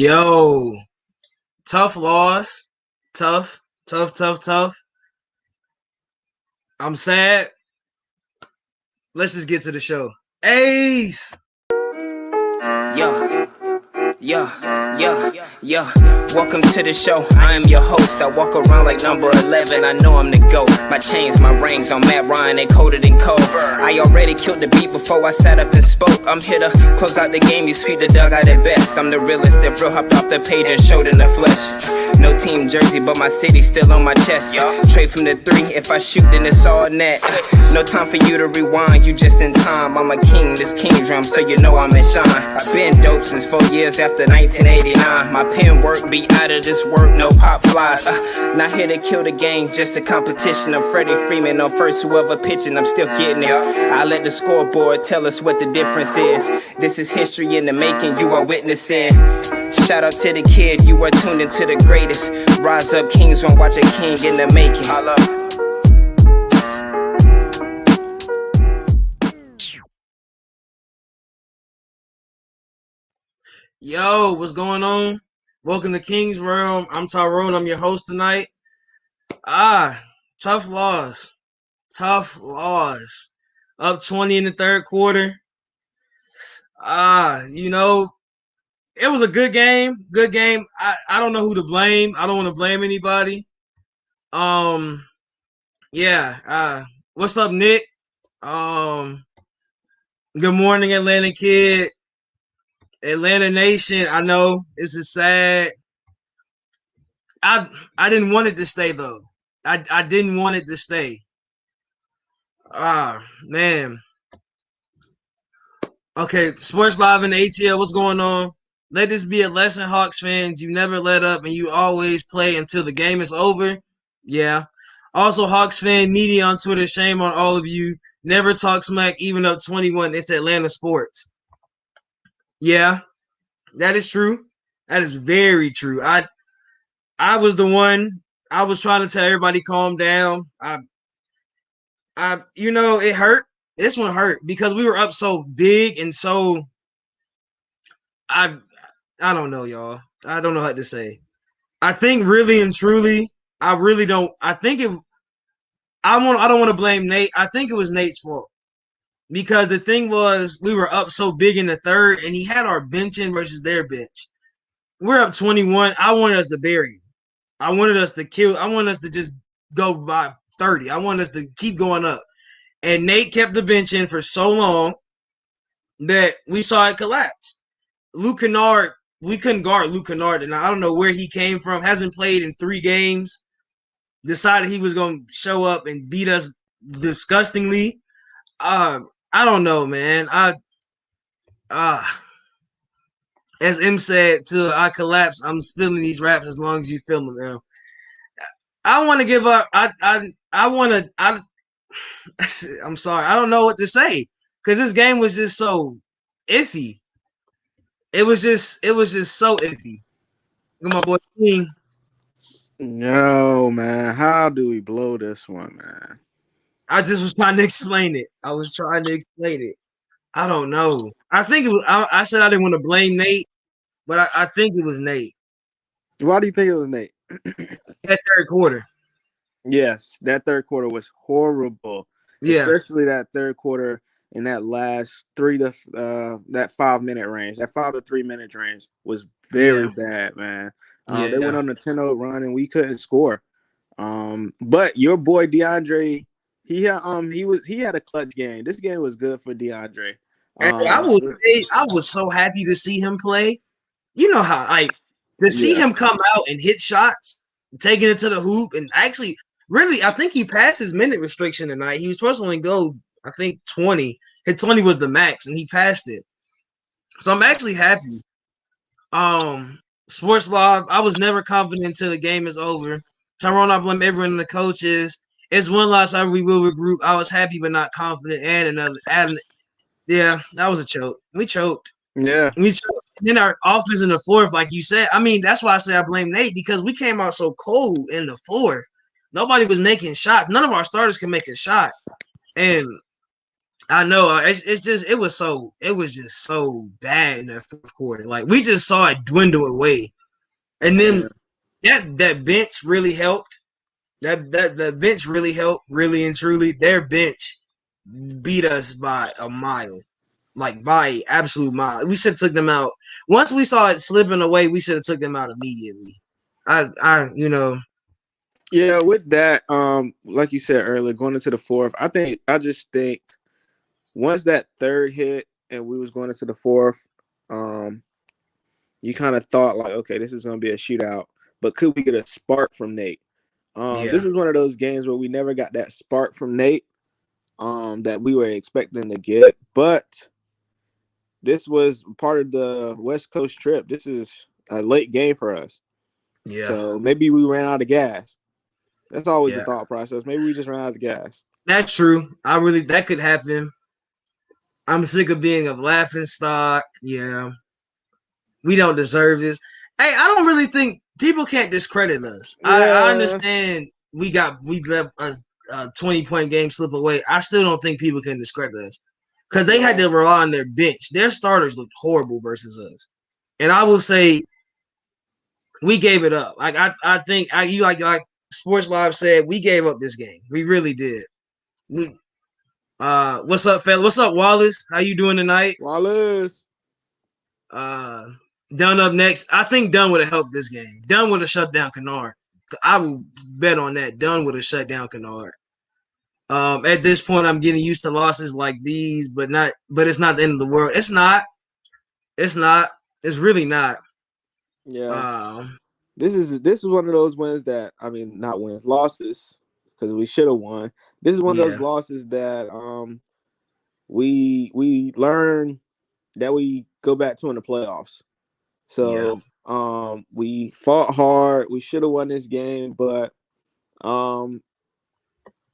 Yo, tough loss. Tough, tough, tough, tough. I'm sad. Let's just get to the show. Ace! Yeah, yeah. Welcome to the show. I am your host. I walk around like number 11. I know I'm the GOAT. My chains, my rings on Matt Ryan, they coated in cold. I already killed the beat before I sat up and spoke. I'm here to close out the game. You sweep the dugout at best. I'm the realest. If real hopped off the page and showed in the flesh. No team jersey, but my city still on my chest. Trade from the 3. If I shoot, then it's all net. No time for you to rewind. You just in time. I'm a king. This king drum, so you know I'm in shine. I've been dope since 4 years after 1989. My pen work be out of this work, no pop flies. Not here to kill the game, just a competition. I'm Freddie Freeman on first, whoever pitching, I'm still getting it. I let the scoreboard tell us what the difference is. This is history in the making, you are witnessing. Shout out to the kid, you are tuned into the greatest. Rise up, kings won't watch a king in the making. I love it. Yo, what's going on? Welcome to King's Realm. I'm Tyrone. I'm your host tonight. Tough loss. Tough loss. Up 20 in the third quarter. It was a good game. Good game. I don't know who to blame. I don't want to blame anybody. What's up, Nick? Good morning, Atlanta kid. Atlanta Nation, I know this is sad. I didn't want it to stay though. I didn't want it to stay. Man. Okay, Sports Live in the ATL, what's going on? Let this be a lesson, Hawks fans. You never let up and you always play until the game is over. Yeah. Also, Hawks fan media on Twitter, shame on all of you. Never talk smack, even up 21. It's Atlanta sports. Yeah. That is true. That is very true. I was the one. I was trying to tell everybody calm down. It hurt. This one hurt because we were up so big and so. I don't know, y'all. I don't know what to say. I think really and truly, I really don't. I don't want to blame Nate. I think it was Nate's fault. Because the thing was, we were up so big in the third, and he had our bench in versus their bench. We're up 21. I wanted us to bury him. I wanted us to kill. I wanted us to just go by 30. I wanted us to keep going up. And Nate kept the bench in for so long that we saw it collapse. Luke Kennard, we couldn't guard Luke Kennard, and I don't know where he came from. Hasn't played in 3 games. Decided he was going to show up and beat us disgustingly. I don't know, man. As M said, till I collapse, I'm spilling these raps as long as you feel them now. I want to give up. I'm sorry. I don't know what to say because this game was just so iffy. It was just so iffy. My boy King. No, man. How do we blow this one, man? I just was trying to explain it. I don't know. I think it was. I said I didn't want to blame Nate, but I think it was Nate. Why do you think it was Nate? That third quarter. Yes, that third quarter was horrible. Yeah, especially that third quarter in that last that 5 minute range. That 5 to 3 minute range was very bad, man. They went on a 10-0 run and we couldn't score. But your boy DeAndre. He had a clutch game. This game was good for DeAndre. I was so happy to see him play. You know how see him come out and hit shots, taking it to the hoop, and actually, really, I think he passed his minute restriction tonight. He was supposed to only go, I think, 20. His 20 was the max, and he passed it. So I'm actually happy. Sports Live, I was never confident until the game is over. Tyrone, I blame everyone and the coaches. It's one loss. We will regroup. I was happy but not confident. That was a choke. We choked. Yeah. We choked. And then our offense in the fourth, like you said. I mean, that's why I say I blame Nate because we came out so cold in the fourth. Nobody was making shots. None of our starters can make a shot. And I know it's just it was just so bad in that fourth quarter. Like we just saw it dwindle away, and then Yeah. that bench really helped. That bench really helped, really and truly. Their bench beat us by a mile, like by an absolute mile. We should have took them out once we saw it slipping away. We should have took them out immediately. You know, Yeah, with that, like you said earlier, going into the fourth, I just think once that third hit and we was going into the fourth, you kind of thought like, okay, this is gonna be a shootout, but could we get a spark from Nate? yeah, This is one of those games where we never got that spark from Nate, that we were expecting to get, but this was part of the West Coast trip. This is a late game for us, yeah, so maybe we ran out of gas. That's always the yeah. thought process. Maybe we just ran out of gas. That's true. That could happen. I'm sick of being a laughing stock. Yeah, we don't deserve this. Hey, I don't really think people can't discredit us. I Yeah, understand we left a 20-point game slip away. I still don't think people can discredit us because they had no, to rely on their bench. Their starters looked horrible versus us, and I will say we gave it up. I think you like Sports Live said we gave up this game. We really did. We what's up, fella? What's up, Wallace? How you doing tonight? Wallace. Uh, Dunn up next. I think Dunn would have helped this game. Dunn would have shut down Kennard. I will bet on that. Dunn would have shut down Kennard. At this point, I'm getting used to losses like these, but not. But it's not the end of the world. It's not. It's not. It's really not. Yeah, Um, this is one of those wins that not wins, losses because we should have won. This is one of those yeah, losses that we learn that we go back to in the playoffs. yeah. So we fought hard. We should have won this game, but um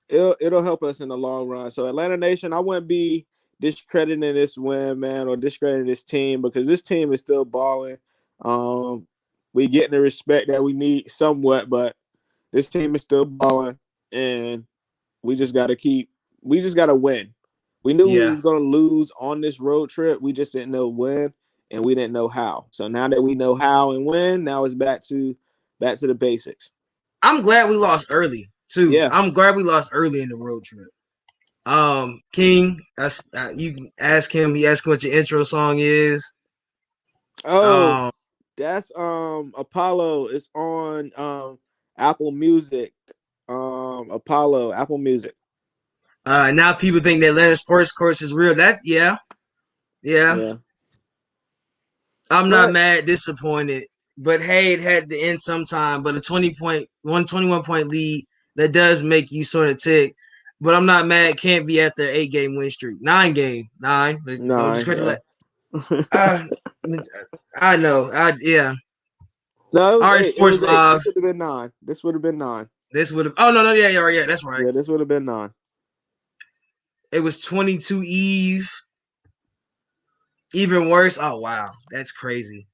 it'll help us in the long run. So Atlanta Nation, I wouldn't be discrediting this win, man, or discrediting this team because this team is still balling. We getting the respect that we need somewhat, but this team is still balling, and we just gotta win. We knew we Yeah. was gonna lose on this road trip. We just didn't know when, and we didn't know how. So now that we know how and when, now it's back to the basics. I'm glad we lost early too. Yeah. I'm glad we lost early in the road trip. King, you can ask him. He asked what your intro song is. Oh, Um, that's Apollo. It's on Apple Music. Apollo, Apple Music. now people think that Atlanta sports course is real. That yeah. Yeah. I'm not But mad, disappointed, but hey, it had to end sometime. But a 21 point lead that does make you sort of tick. But I'm not mad. Can't be after 8 game win streak, 9 game, 9. But don't nine, discredit yeah. that. Uh, I know. Yeah. No, it was All right, eight. It Sports was eight. Live. This would have been nine. This would have been nine. This would have. Oh no, yeah, yeah, that's right. Yeah, this would have been nine. It was 22 Eve. Even worse. Oh wow, that's crazy.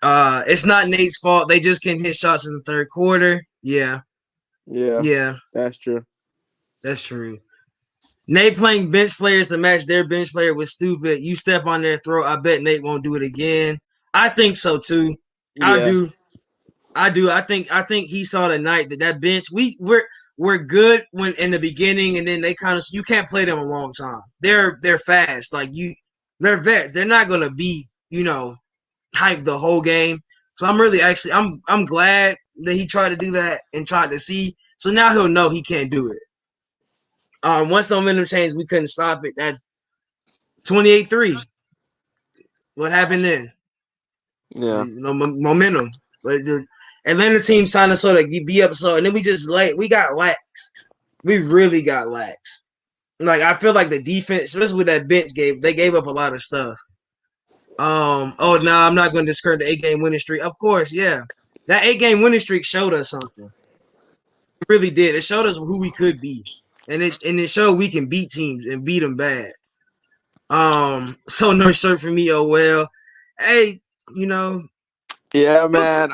It's not Nate's fault. They just can't hit shots in the third quarter. Yeah, Yeah, yeah, that's true. that's true. Nate playing bench players to match their bench player was stupid. You step on their throat. I bet Nate won't do it again. I think so too. I Yeah, do. I do. I think he saw tonight that bench. We're good when in the beginning, and then they kind of you can't play them a long time. They're fast. They're vets. They're not gonna be hype the whole game. So I'm really I'm glad that he tried to do that and tried to see. So now he'll know he can't do it. Once the momentum changed, we couldn't stop it. That's 28-3. What happened then? yeah, Momentum. But the Atlanta team trying to sort of be up so, and then we got lax. We really got lax. Like I feel like the defense, especially with that bench, they gave up a lot of stuff. Oh no, I'm not going to discredit the 8 game winning streak. Of course, yeah, that 8 game winning streak showed us something. It really did. It showed us who we could be, and it showed we can beat teams and beat them bad. So no shirt for me. Oh well, hey, you know, yeah, man.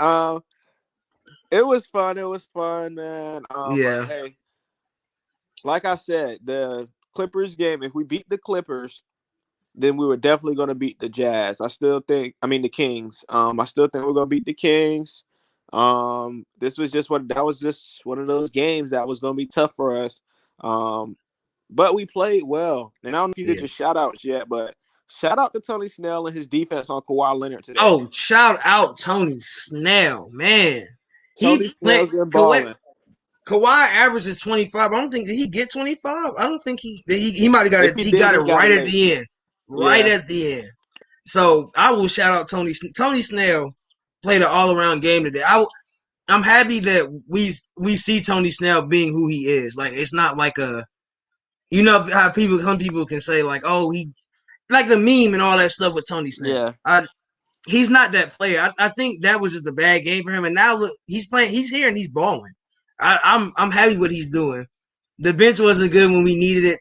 It was fun. It was fun, man. But yeah, hey, like I said, Clippers game, if we beat the Clippers, then we were definitely going to beat the Jazz. The Kings. I still think we're going to beat the Kings. This was just one of those games that was going to be tough for us. But we played well. And I don't know if you did your shout outs yet, but shout out to Tony Snell and his defense on Kawhi Leonard today. Oh, shout out Tony Snell, man. Tony Snell's been balling. Kawhi averages 25. I don't think, did he get 25? I don't think he might have got it. He got it right at the end. Right at the end. So I will shout out Tony Snell. Played an all-around game today. I'm happy that we see Tony Snell being who he is. Like, it's not like a, you know how some people can say like, oh, he like the meme and all that stuff with Tony Snell. Yeah. He's not that player. I think that was just a bad game for him. And now look, he's playing. He's here and he's balling. I'm happy what he's doing. The bench wasn't good when we needed it.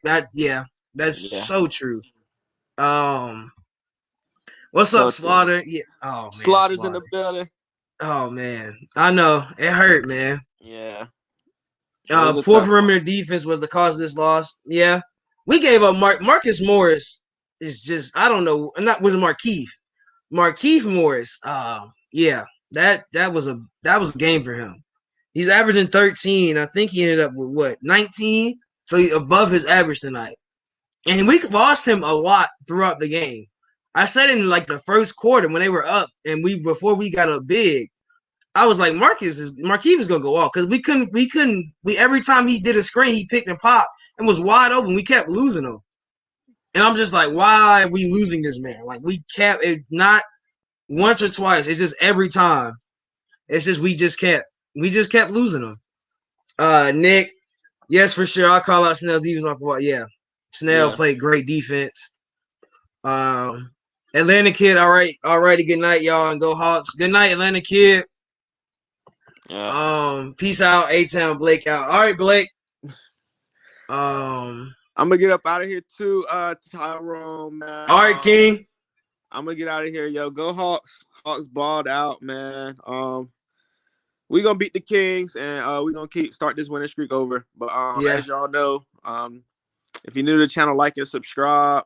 That's so true. What's up, Slaughter? Yeah. Oh man, Slaughter's in the building. Oh man, I know it hurt, man. Yeah. Poor perimeter defense was the cause of this loss. Yeah, we gave up. Marcus Morris is just, I don't know. Not with Markieff Morris. Yeah, that was a game for him. He's averaging 13. I think he ended up with 19. So he's above his average tonight. And we lost him a lot throughout the game. I said in like the first quarter when they were up and before we got up big, I was like, Markieff is gonna go off because we couldn't every time he did a screen, he picked and popped and was wide open. We kept losing him. And I'm just like, why are we losing this man? Like, we kept it, not once or twice. It's just every time. It's just we just kept losing him. Nick, yes, for sure. I'll call out Snell's defense. Yeah. Snell played great defense. Atlanta Kid, all right. Alrighty, good night, y'all, and go Hawks. Good night, Atlanta Kid. Yeah. Peace out, A-Town, Blake out. All right, Blake. I'm gonna get up out of here too, Tyrone, man. All right, King. I'm gonna get out of here, yo. Go Hawks. Hawks balled out, man. We're gonna beat the Kings and we're gonna start this winning streak over. But as y'all know, if you're new to the channel, like and subscribe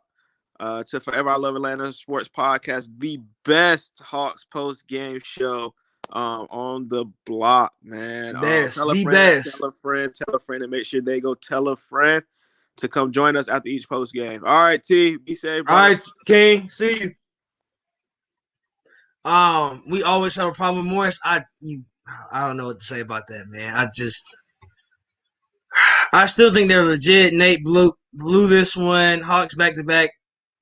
to Forever I Love Atlanta Sports Podcast, the best Hawks post game show on the block, man. Best. Tell a friend, and make sure they go tell a friend to come join us after each post game. All right, T, be safe, bro. All right, King, see you. We always have a problem with Morris. I don't know what to say about that, man. I still think they're legit. Nate blew this one. Hawks back to back,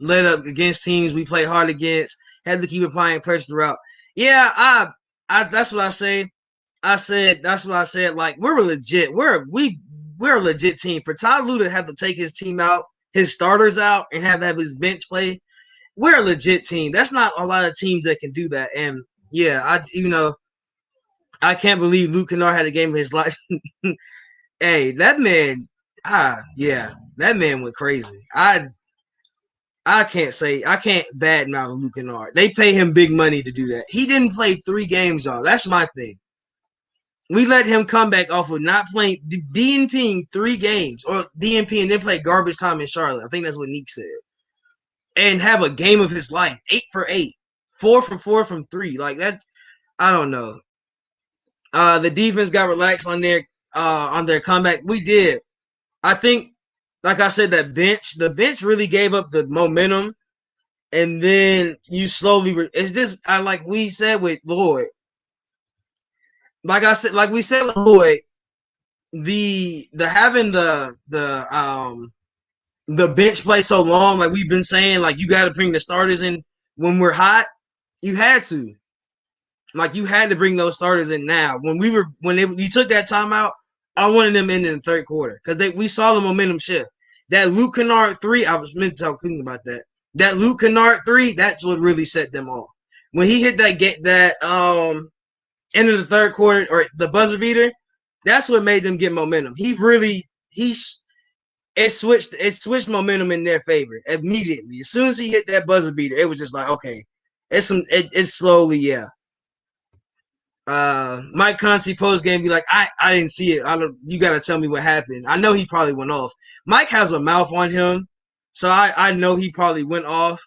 led up against teams we played hard against. Had to keep applying pressure throughout. Yeah, that's what I say. That's what I said. Like, we're legit. We're a legit team. For Todd Lue to have to take his team out, his starters out, and have his bench play, we're a legit team. That's not a lot of teams that can do that. And yeah, I can't believe Luke Kennard had a game of his life. Hey, that man, that man went crazy. I can't badmouth Luke Kennard. They pay him big money to do that. He didn't play 3 games, y'all. That's my thing. We let him come back off of not playing DNPing 3 games or DNP and then play garbage time in Charlotte. I think that's what Neek said. And have a game of his life. 8 for 8. 4 for 4 from 3. Like, that's, I don't know. The defense got relaxed on their comeback. We did. I think, like I said, the bench really gave up the momentum. And then you slowly, it's just, like we said with Lloyd. Like we said with Lloyd, the having the bench play so long, like we've been saying, like you got to bring the starters in when we're hot. You had to, like, you had to bring those starters in now. When we took that timeout, I wanted them in the third quarter because we saw the momentum shift. That Luke Kennard 3, I was meant to talk about that. That Luke Kennard 3, that's what really set them off. When he hit that end of the third quarter or the buzzer beater, that's what made them get momentum. It switched momentum in their favor immediately. As soon as he hit that buzzer beater, it was just like, okay, it's slowly, yeah. Mike Conti post game be like, I didn't see it. You got to tell me what happened. I know he probably went off. Mike has a mouth on him, so I know he probably went off.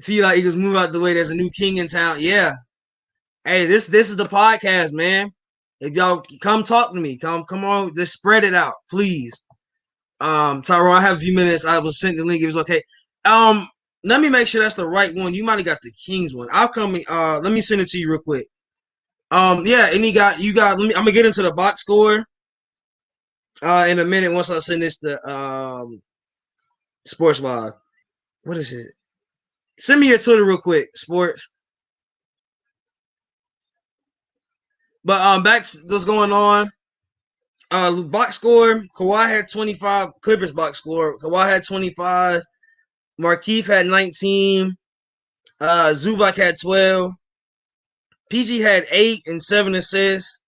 FILA Eagles move out the way. There's a new king in town. Yeah. Hey, this is the podcast, man. If y'all come talk to me, come on, just spread it out, please. Tyrone, I have a few minutes. I was sent the link. It was okay. Let me make sure that's the right one. You might have got the Kings one. I'll come. Let me send it to you real quick. Yeah, and you got. I'm gonna get into the box score. In a minute once I send this to Sports Live. What is it? Send me your Twitter real quick, Sports. But back to what's going on. Box score. Kawhi had 25. Clippers box score. Kawhi had 25. Markieff had 19. Zubac had 12. PG had 8 and 7 assists.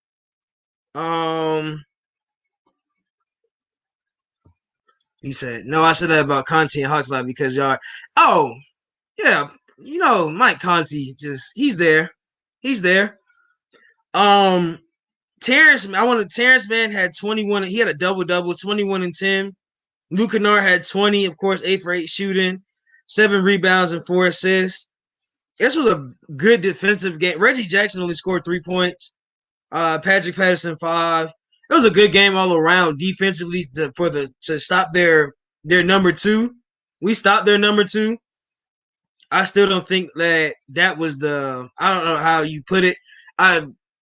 He said, no, I said that about Conti and Hawks Live because y'all. Oh, yeah. You know, Mike Conti, he's there. He's there. Terrence Man had 21. He had a double-double, 21 and 10. Luke Kennard had 20, of course, 8 for 8 shooting, 7 rebounds and 4 assists. This was a good defensive game. Reggie Jackson only scored 3 points. Patrick Patterson 5. It was a good game all around defensively to stop their number 2. We stopped their number 2. I still don't think that was I don't know how you put it.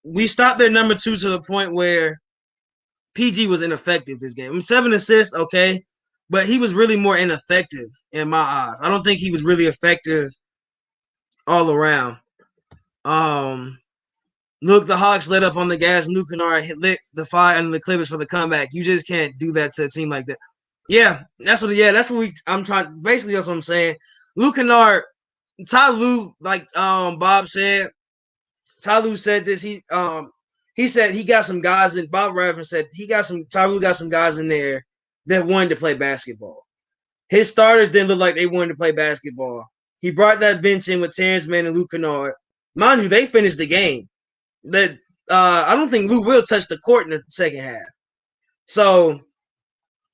We stopped their number 2 to the point where PG was ineffective this game. 7 assists, okay, but he was really more ineffective in my eyes. I don't think he was really effective all around. Look, the Hawks let up on the gas. Luke Kennard lit the fire under the Clippers for the comeback. You just can't do that to a team like that. Yeah, that's what I'm trying. Basically, that's what I'm saying. Luke Kennard, Ty Lue, like Bob said. Ty Lue said this. He said he got some guys in. Bob Raven said Ty Lue got some guys in there that wanted to play basketball. His starters didn't look like they wanted to play basketball. He brought that bench in with Terrence Mann and Luke Kennard. Mind you, they finished the game. I don't think Lou will touch the court in the second half. So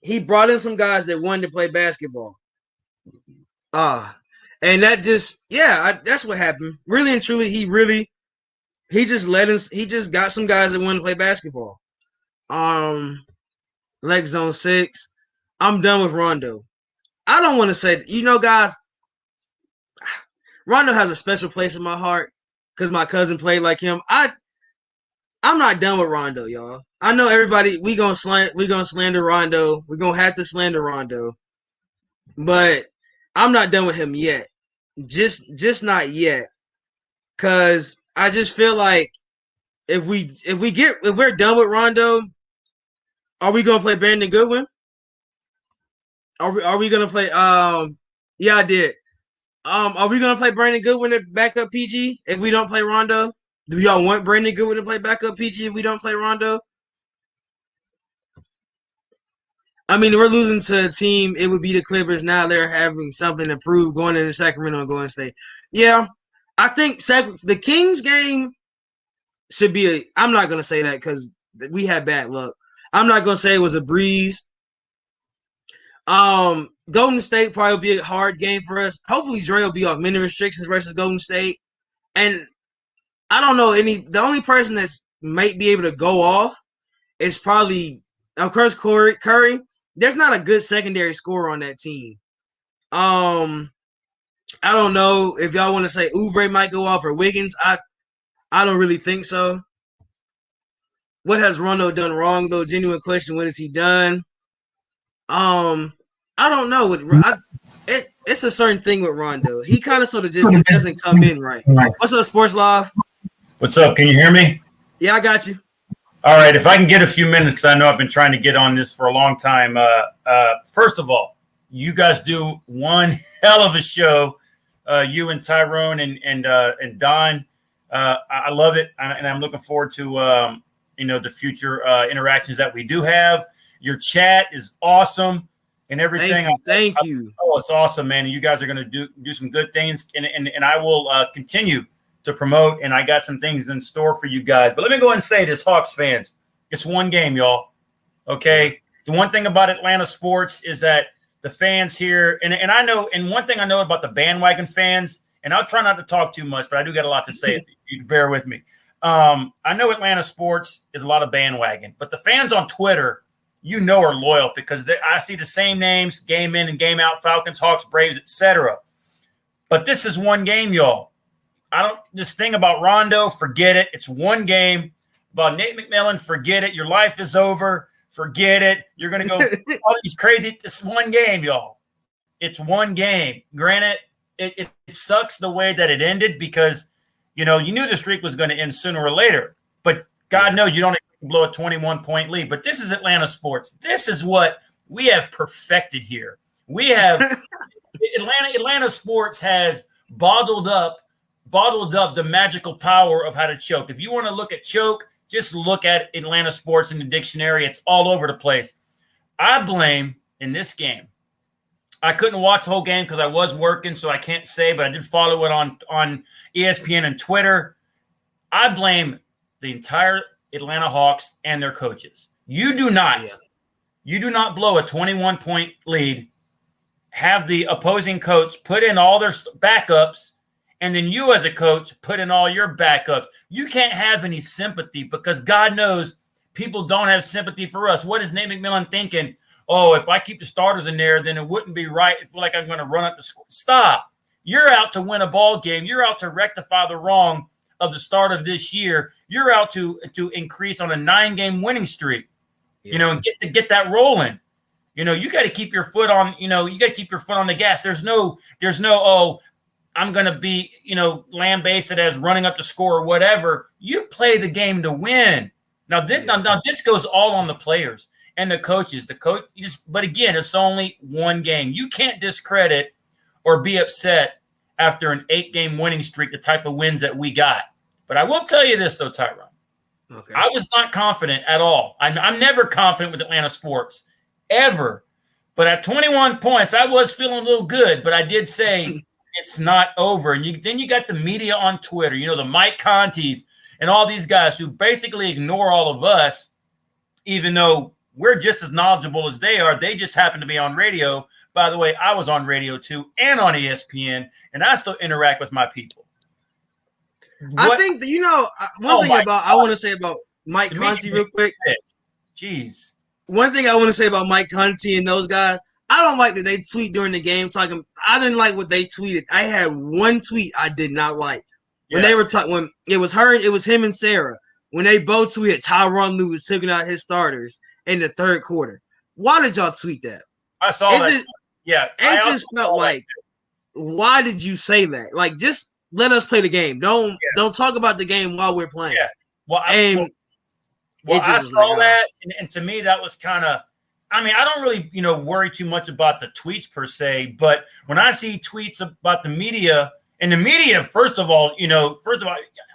he brought in some guys that wanted to play basketball. And that that's what happened. Really and truly, he just got some guys that wanted to play basketball. Lex Zone 6. I'm done with Rondo. I don't want to say, guys, Rondo has a special place in my heart because my cousin played like him. I'm not done with Rondo, y'all. I know everybody, we gonna slander Rondo. We're gonna have to slander Rondo. But I'm not done with him yet. Just not yet. Cause I just feel like if we're done with Rondo, are we gonna play Brandon Goodwin? Are we gonna play yeah, I did. Are we gonna play Brandon Goodwin at backup PG if we don't play Rondo? Do y'all want Brandon Goodwin to play backup PG if we don't play Rondo? I mean, we're losing to a team. It would be the Clippers. Now they're having something to prove going into Sacramento and Golden State. Yeah, I think the Kings game should be I'm not going to say that because we had bad luck. I'm not going to say it was a breeze. Golden State probably will be a hard game for us. Hopefully, Dre will be off many restrictions versus Golden State. And I don't know the only person that's might be able to go off is probably, of course, Curry. There's not a good secondary scorer on that team. I don't know if y'all want to say Oubre might go off or Wiggins. I don't really think so. What has Rondo done wrong, though? Genuine question. What has he done? I don't know. It's a certain thing with Rondo. He kind of sort of just doesn't come in right. What's up, Sports Live? What's up? Can you hear me? Yeah, I got you. All right. If I can get a few minutes, because I know I've been trying to get on this for a long time. First of all, you guys do one hell of a show. You and Tyrone and Don. I love it, and I'm looking forward to the future interactions that we do have. Your chat is awesome and everything. Thank you. Oh, it's awesome, man. And you guys are going to do some good things, and I will continue to promote, and I got some things in store for you guys. But let me go ahead and say this, Hawks fans. It's one game, y'all. Okay? The one thing about Atlanta sports is that the fans here, and I know, and one thing I know about the bandwagon fans, and I'll try not to talk too much, but I do got a lot to say. You can bear with me. I know Atlanta sports is a lot of bandwagon, but the fans on Twitter, are loyal because I see the same names game in and game out: Falcons, Hawks, Braves, etc. But this is one game, y'all. This thing about Rondo, forget it. It's one game. About Nate McMillan, forget it. Your life is over. Forget it. You're going to go all these crazy. It's one game, y'all. It's one game. Granted, it sucks the way that it ended because, you knew the streak was going to end sooner or later. But God knows you don't blow a 21-point lead. But this is Atlanta sports. This is what we have perfected here. We have Atlanta sports has bottled up the magical power of how to choke. If you want to look at choke, just look at Atlanta sports in the dictionary. It's all over the place. I blame in this game. I couldn't watch the whole game because I was working, so I can't say, but I did follow it on ESPN and Twitter. I blame the entire Atlanta Hawks and their coaches. You do not blow a 21-point lead, have the opposing coach put in all their backups, and then you as a coach put in all your backups. You can't have any sympathy because God knows people don't have sympathy for us. What is Nate McMillan thinking? Oh, if I keep the starters in there, then it wouldn't be right. I feel like I'm going to run up the score. Stop. You're out to win a ball game. You're out to rectify the wrong of the start of this year. You're out to increase on a 9-game winning streak, and get that rolling. You got to keep your foot on, the gas. There's no, oh, I'm going to be, lambasted as running up the score or whatever. You play the game to win. Now this goes all on the players and the coaches. But again, it's only one game. You can't discredit or be upset after an 8-game winning streak, the type of wins that we got. But I will tell you this, though, Tyrone. Okay. I was not confident at all. I'm never confident with Atlanta sports, ever. But at 21 points, I was feeling a little good. But I did say it's not over. And then you got the media on Twitter, the Mike Contis and all these guys who basically ignore all of us, even though we're just as knowledgeable as they are. They just happen to be on radio. By the way, I was on radio too and on ESPN, and I still interact with my people. I think that, one thing I want to say about Mike Conti real quick. Jeez. One thing I want to say about Mike Conti and those guys, I don't like that they tweet during the game talking. I didn't like what they tweeted. I had one tweet I did not like. When they were talking, when it was him and Sarah. When they both tweeted Tyronn Lue was taking out his starters in the third quarter. Why did y'all tweet that? I saw that. It just felt like, why did you say that? Like, just let us play the game. Don't talk about the game while we're playing. Yeah. Well, I saw that, and to me, that was kind of. I mean, I don't really, worry too much about the tweets per se, but when I see tweets about the media, and the media, first of all, I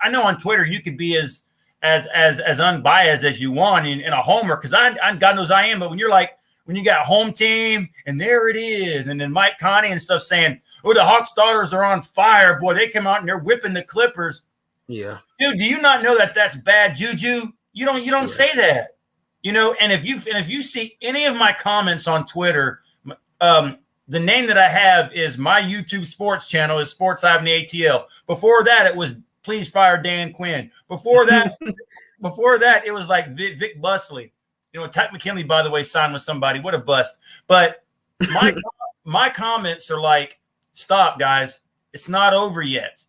know on Twitter you could be as unbiased as you want in a homer, because I God knows I am, but when you got home team and there it is, and then Mike Conti and stuff saying, oh, the Hawks starters are on fire, boy, they come out and they're whipping the Clippers. Yeah, dude, do you not know that that's bad juju? You don't say that. And if you see any of my comments on Twitter, the name that I have is my YouTube sports channel is Sports Live in the ATL. Before that, it was Please Fire Dan Quinn. Before that, it was like Vic Busley. Ty McKinley, by the way, signed with somebody. What a bust. But my comments are like, stop, guys. It's not over yet.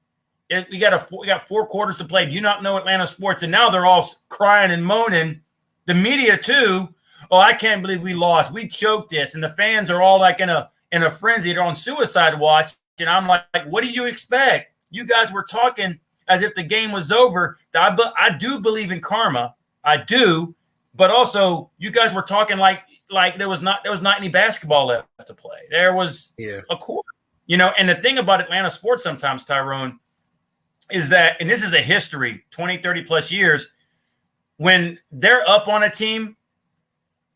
We got 4 quarters to play. Do you not know Atlanta sports? And now they're all crying and moaning. The media too. Oh, I can't believe we lost. We choked this, and the fans are all like in a frenzy. They're on suicide watch, and I'm like, what do you expect? You guys were talking as if the game was over. I do believe in karma. I do, but also you guys were talking like there was not any basketball left to play. There was a quarter. And the thing about Atlanta sports sometimes, Tyrone, is that, and this is a history, 20, 30 plus years. When they're up on a team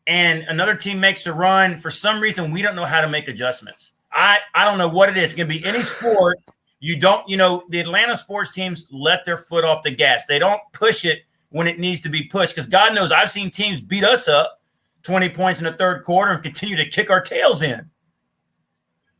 and another team makes a run, for some reason, we don't know how to make adjustments. I don't know what it is. It can be any sport, You don't, the Atlanta sports teams let their foot off the gas. They don't push it when it needs to be pushed because God knows I've seen teams beat us up 20 points in the third quarter and continue to kick our tails in.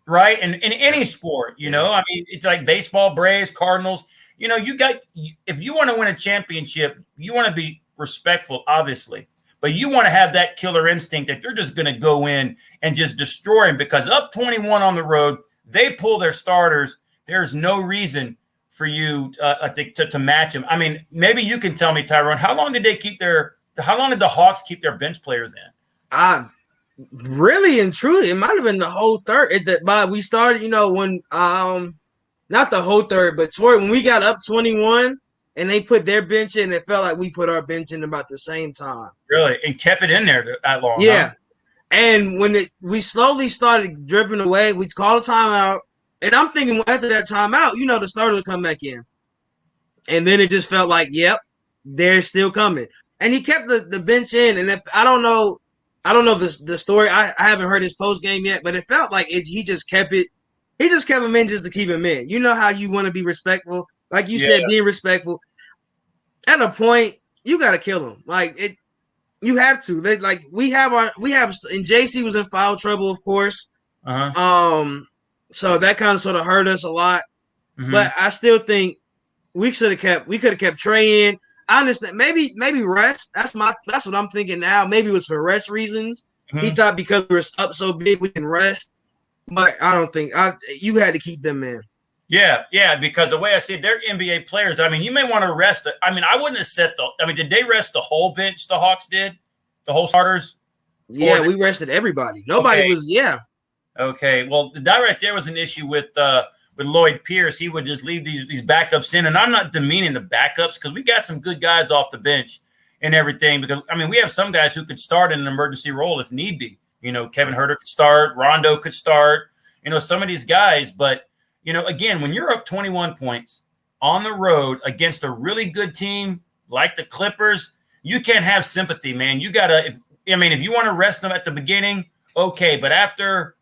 Right? And in any sport, I mean, it's like baseball, Braves, Cardinals. If you want to win a championship, you want to be respectful, obviously. But you want to have that killer instinct that you're just going to go in and just destroy them because up 21 on the road, they pull their starters. There's no reason for you to match them. I mean, maybe you can tell me, Tyrone, how long did the Hawks keep their bench players in? Really and truly, it might have been the whole third. We started, when not the whole third, but when we got up 21 and they put their bench in, it felt like we put our bench in about the same time. Really? And kept it in there that long? Yeah. Huh? And when we slowly started dripping away, we called a timeout. And I'm thinking after that timeout, the starter would come back in. And then it just felt like, yep, they're still coming. And he kept the bench in. And I don't know the story. I haven't heard his post game yet, but it felt like he just kept it. He just kept him in just to keep him in. You know how you want to be respectful, like you said, being respectful. At a point, you got to kill him. You have to. We have, and JC was in foul trouble, of course. So that kind of sort of hurt us a lot. Mm-hmm. But I still think we could have kept Trey in. I understand. Maybe rest. That's what I'm thinking now. Maybe it was for rest reasons. Mm-hmm. He thought because we were up so big we can rest. But I don't think you had to keep them in. Yeah, because the way I see it, they're NBA players. I mean, you may want to rest. I mean, I wouldn't have did they rest the whole bench? The Hawks did, the whole starters. Yeah, we rested everybody. Nobody was. Yeah. Okay. Well, that right there was an issue with Lloyd Pierce. He would just leave these backups in, and I'm not demeaning the backups because we got some good guys off the bench and everything. Because I mean, we have some guys who could start in an emergency role if need be. Kevin Huerter could start. Rondo could start. Some of these guys. But, again, when you're up 21 points on the road against a really good team like the Clippers, you can't have sympathy, man. You got to – if you want to rest them at the beginning, okay. But after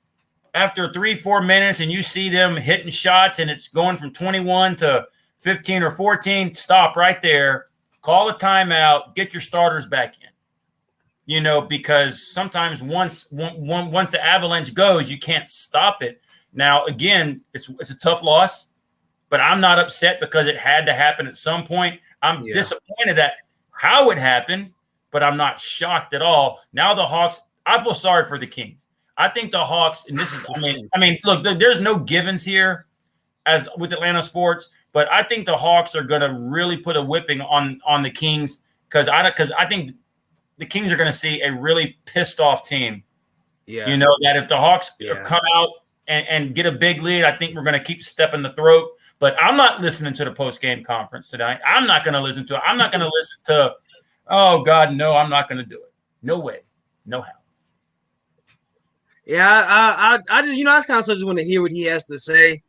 3-4 minutes and you see them hitting shots and it's going from 21 to 15 or 14, stop right there. Call a timeout. Get your starters back in. Because sometimes once the avalanche goes, you can't stop it. Now, again, it's a tough loss, but I'm not upset because it had to happen at some point. I'm disappointed at how it happened, but I'm not shocked at all. Now the Hawks, I feel sorry for the Kings. I think the Hawks, and this is, look, there's no givens here as with Atlanta sports, but I think the Hawks are going to really put a whipping on the Kings because I think the Kings are going to see a really pissed off team. Yeah. That if the Hawks come out and get a big lead, I think we're going to keep stepping the throat. But I'm not listening to the post-game conference tonight. I'm not going to listen to it. I'm not going to listen to, oh, God, no, I'm not going to do it. No way. No how. Yeah, I just, I kind of just want to hear what he has to say.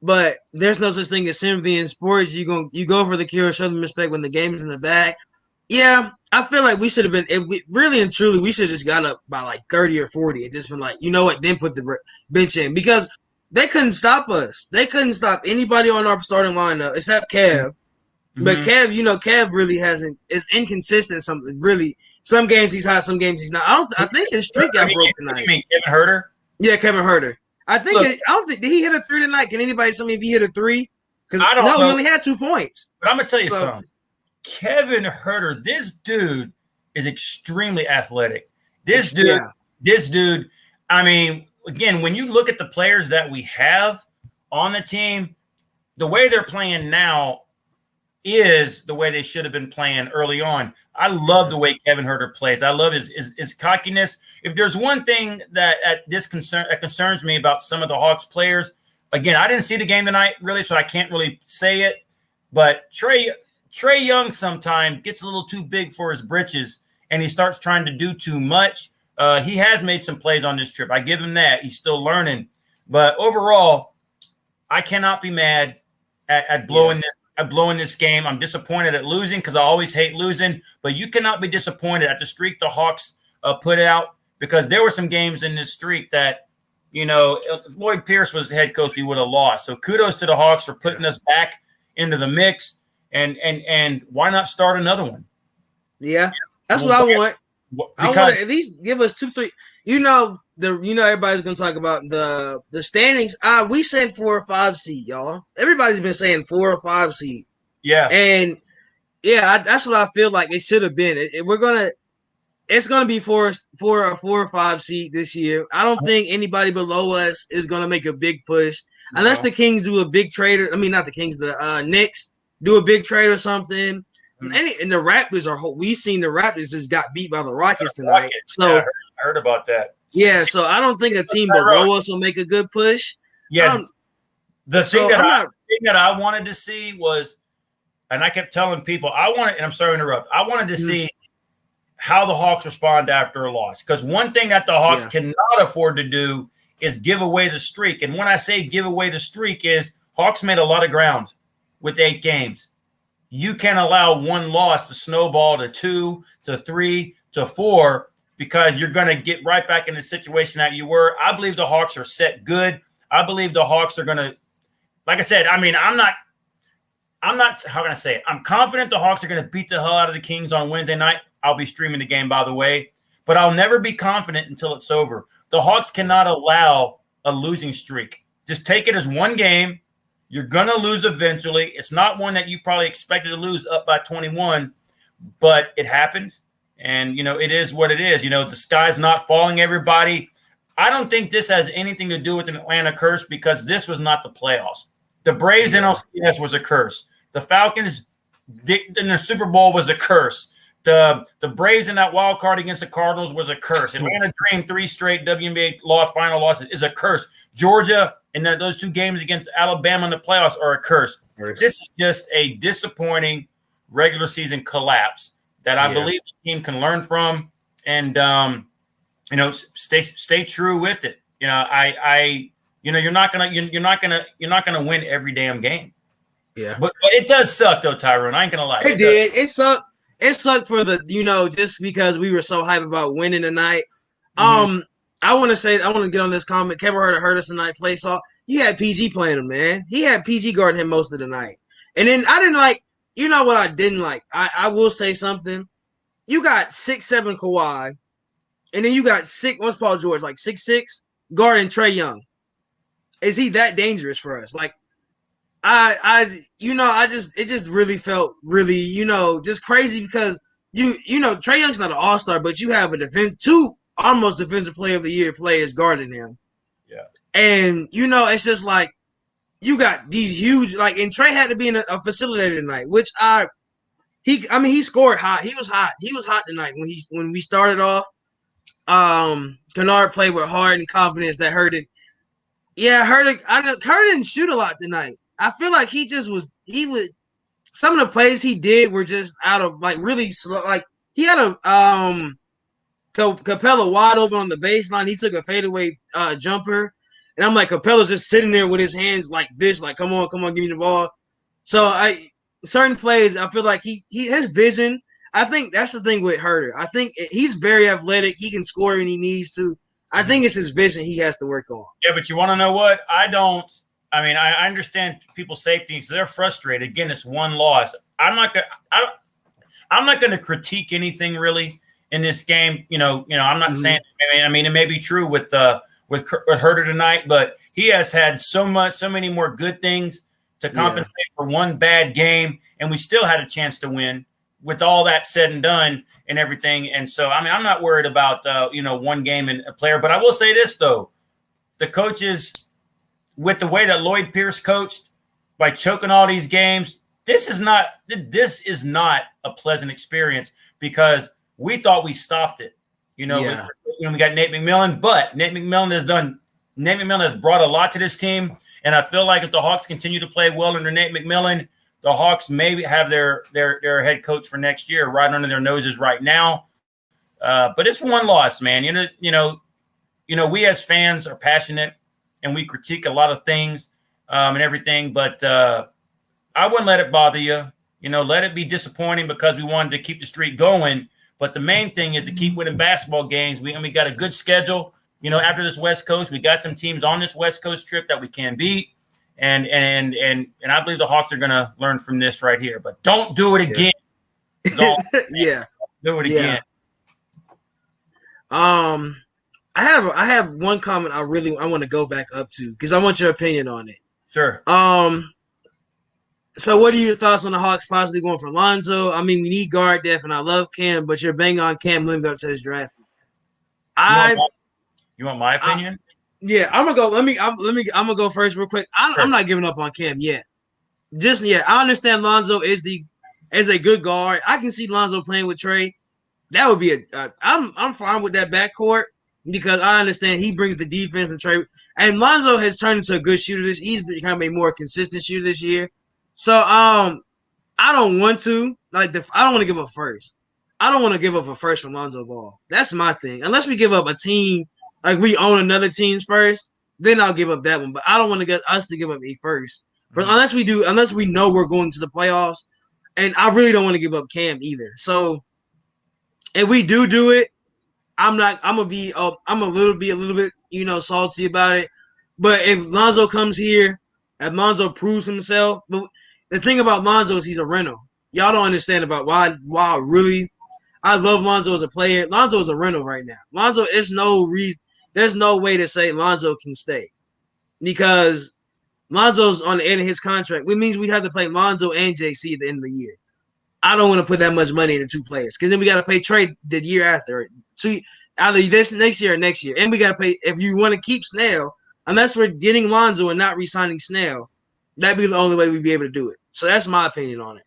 But there's no such thing as sympathy in sports. You go for the kill, show them respect when the game is in the bag. Yeah, I feel like we should have been really and truly. We should have just got up by like 30 or 40 and just been like, you know what? Then put the bench in because they couldn't stop us. They couldn't stop anybody on our starting lineup except Kev. Mm-hmm. But Kev, Kev really is inconsistent. Some games he's hot, some games he's not. I think his streak got broke tonight. You mean Kevin Huerter? Yeah, Kevin Huerter. I don't think did he hit a 3 tonight? Can anybody tell me if he hit a 3? Because he only had 2 points. But I'm gonna tell you something. Kevin Huerter, this dude is extremely athletic. This dude, I mean, again, when you look at the players that we have on the team, the way they're playing now is the way they should have been playing early on. I love the way Kevin Huerter plays. I love his cockiness. If there's one thing that concerns me about some of the Hawks players, again, I didn't see the game tonight really, so I can't really say it. But Trae Young sometimes gets a little too big for his britches, and he starts trying to do too much. He has made some plays on this trip. I give him that. He's still learning. But overall, I cannot be mad at blowing this game. I'm disappointed at losing because I always hate losing. But you cannot be disappointed at the streak the Hawks put out because there were some games in this streak that if Lloyd Pierce was the head coach, we would have lost. So kudos to the Hawks for putting us back into the mix, and why not start another one? Yeah, that's what I want. I want to at least give us 2-3. Everybody's gonna talk about the standings. We said 4 or 5 seed, y'all. Everybody's been saying 4 or 5 seed. Yeah, and that's what I feel like it should have been. It's gonna be 4 or 5 seed this year. I don't think anybody below us is gonna make a big push unless the Kings do a big trade. I mean, not the Kings, the Knicks do a big trade or something. And the Raptors we've seen the Raptors just got beat by the Rockets tonight. So I heard about that. Yeah, so I don't think a team below us will make a good push. Yeah, the thing that I wanted to see was, and I kept telling people, and I'm sorry to interrupt, I wanted to see how the Hawks respond after a loss. Because one thing that the Hawks cannot afford to do is give away the streak. And when I say give away the streak is Hawks made a lot of ground with 8 games. You can't allow one loss to snowball to 2, to 3, to 4, because you're going to get right back in the situation that you were. I believe the Hawks are set good. I believe the Hawks are going to, like I said, I mean, I'm not, how can I say it? I'm confident the Hawks are going to beat the hell out of the Kings on Wednesday night. I'll be streaming the game, by the way, but I'll never be confident until it's over. The Hawks cannot allow a losing streak. Just take it as one game. You're going to lose eventually. It's not one that you probably expected to lose up by 21, but it happens. And, it is what it is. The sky's not falling, everybody. I don't think this has anything to do with an Atlanta curse because this was not the playoffs. The Braves NLCS was a curse. The Falcons in the Super Bowl was a curse. The Braves in that wild card against the Cardinals was a curse. Atlanta Dream 3 straight WNBA final losses is a curse. Georgia in those 2 games against Alabama in the playoffs are a curse. This is just a disappointing regular season collapse that I believe the team can learn from, and stay true with it. You're not gonna win every damn game. Yeah, but it does suck though, Tyrone. I ain't gonna lie. It did. It sucked. It sucked for just because we were so hyped about winning tonight. I want to get on this comment. Kevin heard us tonight play. So he had PG playing him, man. He had PG guarding him most of the night, and then I didn't like. You know what I didn't like? I will say something. You got 6'7" Kawhi, and then you got what's Paul George, like 6'6", guarding Trae Young. Is he that dangerous for us? Like, it just really felt really, just crazy because Trae Young's not an all-star, but you have 2 almost defensive player of the year players guarding him. Yeah. And, it's just like, you got these huge, like, and Trae had to be in a facilitator tonight, which he scored hot. He was hot. He was hot tonight when we started off. Kennard played with heart and confidence that hurt it. Yeah, Hurt didn't shoot a lot tonight. I feel like some of the plays he did were just out of like really slow. Like he had a Capella wide open on the baseline. He took a fadeaway jumper. And I'm like, Capella's just sitting there with his hands like this, like, come on, give me the ball. So certain plays, I feel like his vision. I think that's the thing with Herter. I think he's very athletic. He can score when he needs to. I think it's his vision he has to work on. Yeah, but you want to know what? I understand people's safety, so they're frustrated. Again, it's one loss. I'm not gonna critique anything really in this game. I'm not saying. I mean, it may be true with Herter tonight, but he has had so many more good things to compensate for one bad game, and we still had a chance to win with all that said and done and everything. And so, I'm not worried about one game and a player, but I will say this though, the coaches with the way that Lloyd Pierce coached by choking all these games, this is not a pleasant experience because we thought we stopped it. We got Nate McMillan, but Nate McMillan has brought a lot to this team. And I feel like if the Hawks continue to play well under Nate McMillan, the Hawks maybe have their head coach for next year right under their noses right now. But it's one loss, man. We as fans are passionate and we critique a lot of things and everything. But I wouldn't let it bother you. Let it be disappointing because we wanted to keep the streak going. But the main thing is to keep winning basketball games. We got a good schedule. after this West Coast, we got some teams on this West Coast trip that we can beat. And I believe the Hawks are going to learn from this right here. But don't do it again. Yeah. Do it again. I have one comment I want to go back up to because I want your opinion on it. Sure. So what are your thoughts on the Hawks possibly going for Lonzo? I mean, we need guard depth, and I love Cam, but you're banging on Cam living up to his draft. You want my opinion? Yeah, I'm gonna go. I'm gonna go first real quick. I'm not giving up on Cam yet. Just yet. I understand Lonzo is a good guard. I can see Lonzo playing with Trey. That would be I'm fine with that backcourt because I understand he brings the defense and Trey. And Lonzo has turned into a good shooter. He's become a more consistent shooter this year. So I don't want to I don't want to give up first. I don't want to give up a first from Lonzo Ball. That's my thing. Unless we give up a team like we own another team's first, then I'll give up that one. But I don't want to get us to give up a first. Unless we know we're going to the playoffs, and I really don't want to give up Cam either. So if we do it, I'm gonna be a little bit salty about it. But if Lonzo comes here, if Lonzo proves himself, but the thing about Lonzo is he's a rental. Y'all don't understand about why I love Lonzo as a player. Lonzo is a rental right now. Lonzo is no reason. There's no way to say Lonzo can stay because Lonzo's on the end of his contract, which means we have to play Lonzo and JC at the end of the year. I don't want to put that much money into 2 players because then we got to pay Trey the year after. Either this next year or next year. And we got to pay, if you want to keep Snell, unless we're getting Lonzo and not re-signing Snell, that'd be the only way we'd be able to do it. So that's my opinion on it.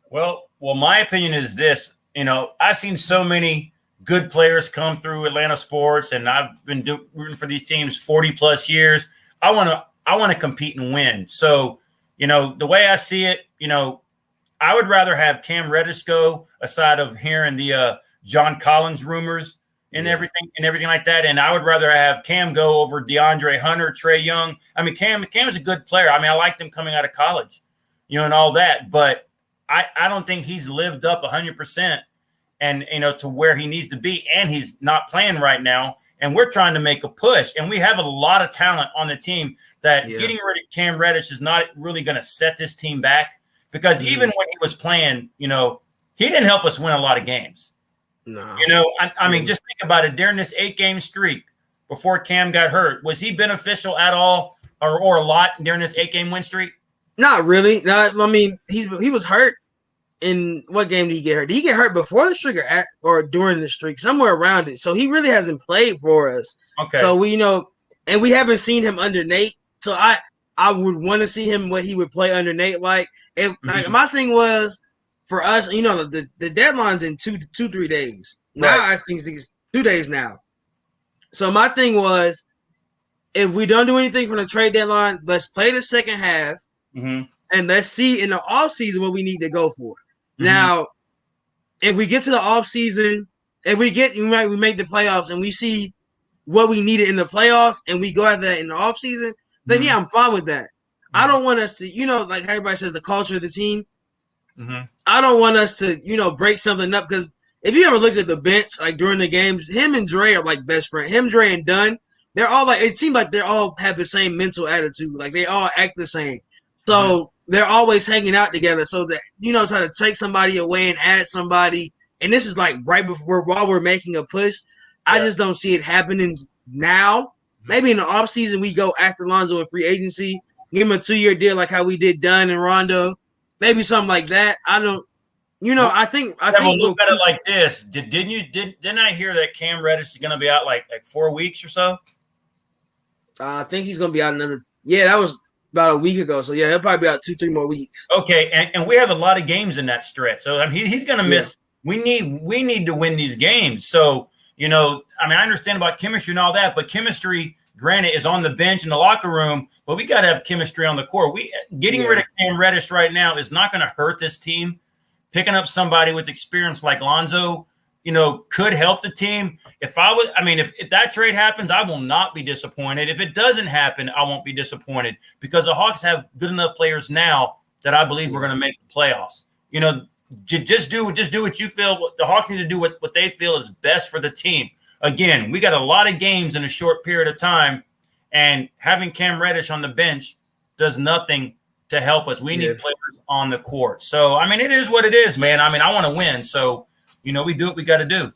Well, my opinion is this. I've seen so many good players come through Atlanta sports, and I've been rooting for these teams 40-plus years. I want to compete and win. So, the way I see it, I would rather have Cam Reddish go aside of hearing the John Collins rumors and everything like that. And I would rather have Cam go over DeAndre Hunter, Trey Young. I mean, Cam is a good player. I mean, I liked him coming out of college, and all that. But I don't think he's lived up 100% and, to where he needs to be. And he's not playing right now. And we're trying to make a push. And we have a lot of talent on the team that getting rid of Cam Reddish is not really going to set this team back. Because even when he was playing, he didn't help us win a lot of games. No. I mean, just think about it. During this 8-game streak before Cam got hurt, was he beneficial at all or a lot during this 8-game win streak? Not really. I mean, he was hurt. In what game did he get hurt? Did he get hurt before the streak or during the streak? Somewhere around it. So he really hasn't played for us. Okay. So we, and we haven't seen him under Nate. So I would want to see him what he would play under Nate like. My thing was for us, the deadline's in 3 days. Now I think it's 2 days now. So my thing was, if we don't do anything from the trade deadline, let's play the second half, and let's see in the offseason what we need to go for. Now, if we get to the offseason, we make the playoffs and we see what we needed in the playoffs and we go after that in the offseason, then I'm fine with that. I don't want us to, like everybody says, the culture of the team. I don't want us to, break something up because if you ever look at the bench, like during the games, him and Dre are like best friends. Him, Dre, and Dunn, they're all like, it seems like they all have the same mental attitude. Like they all act the same. So they're always hanging out together. So that, try to take somebody away and add somebody. And this is like right before, while we're making a push. I just don't see it happening now. Maybe in the offseason, we go after Lonzo in free agency, give him a 2-year deal like how we did Dunn and Rondo. Maybe something like that. I don't, I think we'll look at it like this. Didn't I hear that Cam Reddish is going to be out like 4 weeks or so? I think he's going to be out another. Yeah, that was about a week ago. So yeah, he'll probably be out 2-3 more weeks. Okay, and we have a lot of games in that stretch. So I mean, he's going to miss. We need to win these games. So I mean, I understand about chemistry and all that, but chemistry, granted, is on the bench in the locker room. But we got to have chemistry on the court. Getting rid of Cam Reddish right now is not going to hurt this team. Picking up somebody with experience like Lonzo, could help the team. If that trade happens, I will not be disappointed. If it doesn't happen, I won't be disappointed because the Hawks have good enough players now that I believe we're going to make the playoffs. Just do what you feel. The Hawks need to do what they feel is best for the team. again, we got a lot of games in a short period of time, and having Cam Reddish on the bench does nothing to help us. We need players on the court. So, I mean, it is what it is, man. I mean, I want to win. So, we do what we got to do.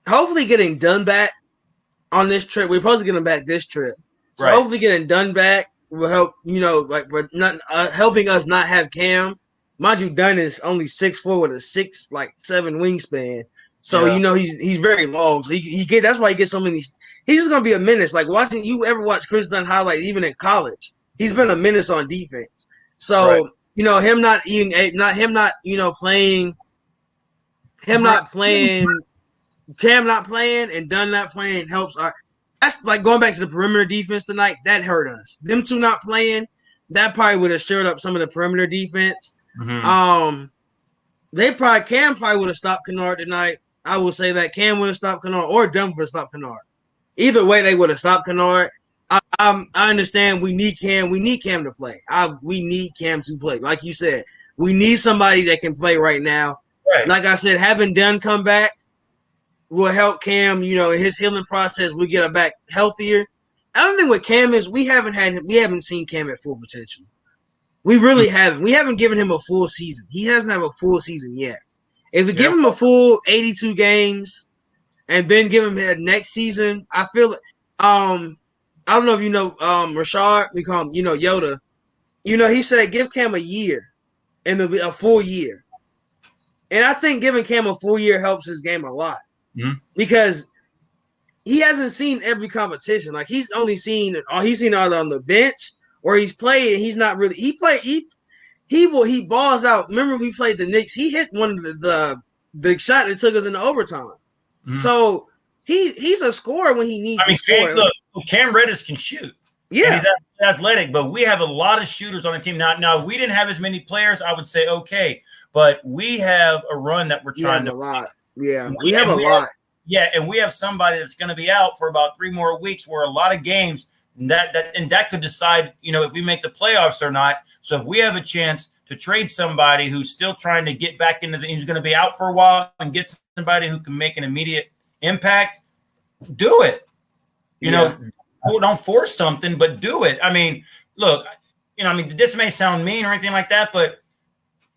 Hopefully getting done back on this trip. We're supposed to get him back this trip. So hopefully getting done back will help, for not helping us not have Cam. Mind you, Dunn is only 6'4" with a 6'7" wingspan. So he's very long. So that's why he gets so many. He's just gonna be a menace. Like watching you ever watch Chris Dunn highlights, even in college, he's been a menace on defense. So him not playing, Cam not playing, and Dunn not playing helps. That's like going back to the perimeter defense tonight. That hurt us. Them two not playing, that probably would have shored up some of the perimeter defense. Mm-hmm. Cam probably would have stopped Kennard tonight. I will say that Cam would have stopped Kennard, or Dunn would have stopped Kennard. Either way, they would have stopped Kennard. I understand we need Cam. We need Cam to play. We need Cam to play. Like you said, we need somebody that can play right now. Right. Like I said, having Dunn come back will help Cam, in his healing process. We get him back healthier. Another thing with Cam is we haven't seen Cam at full potential. We really haven't. We haven't given him a full season. He hasn't had a full season yet. If we give him a full 82 games and then give him that next season, I feel I don't know if you know Rashard, we call him, Yoda. He said give Cam a year and a full year. And I think giving Cam a full year helps his game a lot. Mm-hmm. Because he hasn't seen every competition. Like he's seen either on the bench or he's played and he's not really he balls out. Remember we played the Knicks, he hit one of the shot that took us into overtime. Mm-hmm. So he's a scorer when he needs to score. Look, Cam Reddish can shoot. Yeah. He's athletic, but we have a lot of shooters on the team. Now if we didn't have as many players, I would say okay. But we have a run that we're trying to. A lot. Yeah, we have a lot. And we have somebody that's going to be out for about 3 more weeks. Where a lot of games that could decide, if we make the playoffs or not. So if we have a chance to trade somebody who's still trying to get back into who's going to be out for a while and get somebody who can make an immediate impact, do it. Don't force something, but do it. I mean, look, this may sound mean or anything like that, but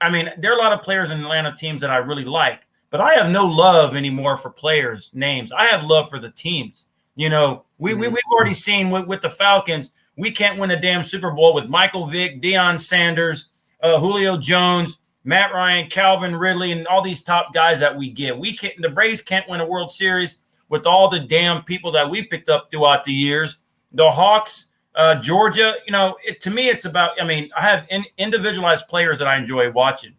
I mean, there are a lot of players in Atlanta teams that I really like, but I have no love anymore for players' names. I have love for the teams. We've already seen with the Falcons, we can't win a damn Super Bowl with Michael Vick, Deion Sanders, Julio Jones, Matt Ryan, Calvin Ridley, and all these top guys that we get. The Braves can't win a World Series with all the damn people that we picked up throughout the years. The Hawks, Georgia, to me, it's about, I have individualized players that I enjoy watching,